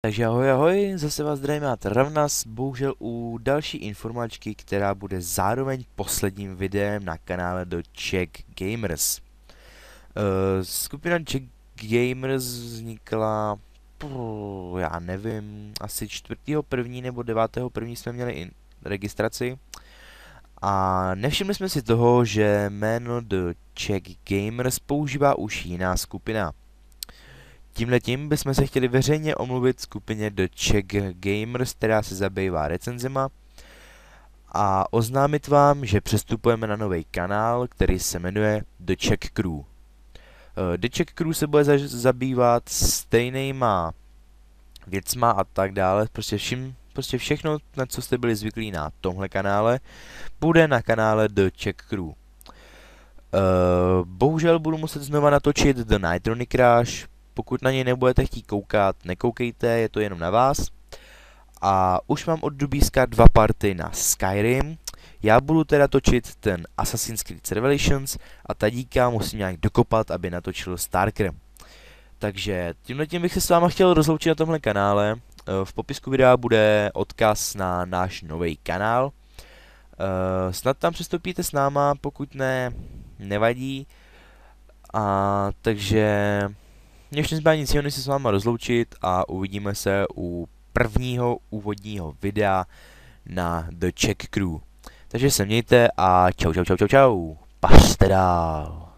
Takže ahoj ahoj, zase vás zdravím já Ravnas, bohužel u další informačky, která bude zároveň posledním videem na kanále do Czech Gamers. Skupina Czech Gamers vznikla, já nevím, asi 4.1. nebo 9.1. jsme měli registraci. A nevšimli jsme si toho, že jméno The Czech Gamers používá už jiná skupina. Tímhletím bychom se chtěli veřejně omluvit skupině The Czech Gamers, která se zabývá recenzema, a oznámit vám, že přestupujeme na nový kanál, který se jmenuje The Czech Crew. The Czech Crew se bude zabývat stejnýma věcma a tak dále, prostě všechno, na co jste byli zvyklí na tomhle kanále, bude na kanále The Czech Crew. Bohužel budu muset znova natočit The Nitronic Crash. Pokud na něj nebudete chtít koukat, nekoukejte, je to jenom na vás. A už mám od Dubíska 2 party na Skyrim. Já budu teda točit ten Assassin's Creed Revelations a Tadíka musím nějak dokopat, aby natočil Starker. Takže tímhletím bych se s váma chtěl rozloučit na tomhle kanále. V popisku videa bude odkaz na náš nový kanál. Snad tam přestoupíte s náma, pokud ne, nevadí. Takže mě už nezbývá nic jiného, než se s váma rozloučit a uvidíme se u prvního úvodního videa na The Czech Crew. Takže se mějte a čau čau čau čau čau. Pašte dál.